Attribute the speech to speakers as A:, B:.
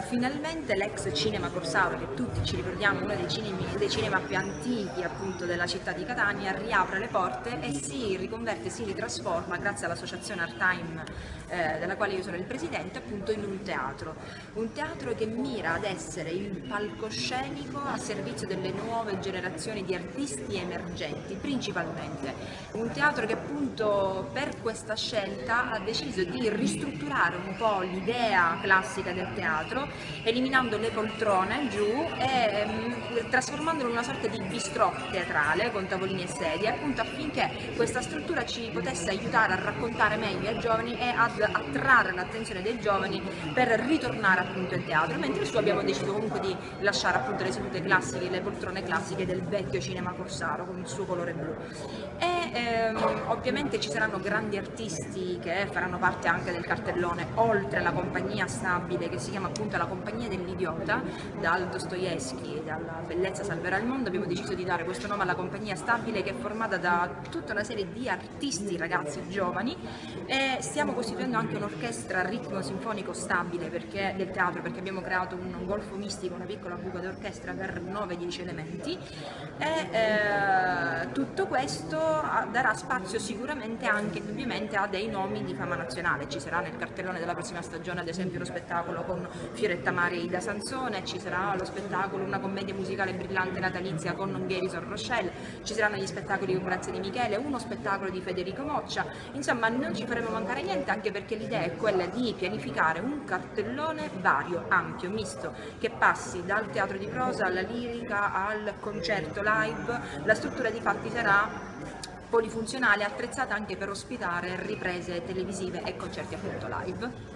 A: Finalmente l'ex Cinema Corsaro, che tutti ci ricordiamo, uno dei cinema più antichi appunto della città di Catania, riapre le porte e si riconverte, si ritrasforma grazie all'associazione Art Time, della quale io sono il presidente, appunto in un teatro che mira ad essere il palcoscenico a servizio delle nuove generazioni di artisti emergenti, principalmente un teatro che appunto per questa scelta ha deciso di ristrutturare un po' l'idea classica del teatro, eliminando le poltrone giù e trasformandolo in una sorta di bistrò teatrale con tavolini e sedie, appunto affinché questa struttura ci potesse aiutare a raccontare meglio ai giovani e ad attrarre l'attenzione dei giovani per ritornare appunto in teatro, mentre su abbiamo deciso comunque di lasciare appunto le sedute classiche, le poltrone classiche del vecchio Cinema Corsaro con il suo colore blu. E ovviamente ci saranno grandi artisti che faranno parte anche del cartellone, oltre alla compagnia stabile che si chiama appunto la Compagnia dell'Idiota, dal Dostoevskij, dalla Bellezza salverà il mondo. Abbiamo deciso di dare questo nome alla compagnia stabile, che è formata da tutta una serie di artisti, ragazzi giovani, e stiamo costituendo anche un'orchestra ritmo sinfonico stabile del teatro, perché abbiamo creato un golfo mistico, una piccola buca d'orchestra per 9-10 elementi, e tutto questo darà spazio sicuramente anche indubbiamente a dei nomi di fama nazionale. Ci sarà nel cartellone della prossima stagione ad esempio lo spettacolo con Fioretta Mari e Ida Sansone, ci sarà lo spettacolo, una commedia musicale brillante natalizia con Nongherison Rochelle, ci saranno gli spettacoli con Grazia Di Michele, uno spettacolo di Federico Moccia, insomma non ci faremo mancare niente, anche perché l'idea è quella di pianificare un cartellone vario, ampio, misto, che passi dal teatro di prosa alla lirica al concerto live. La struttura di fatti sarà polifunzionale, attrezzata anche per ospitare riprese televisive e concerti appunto live.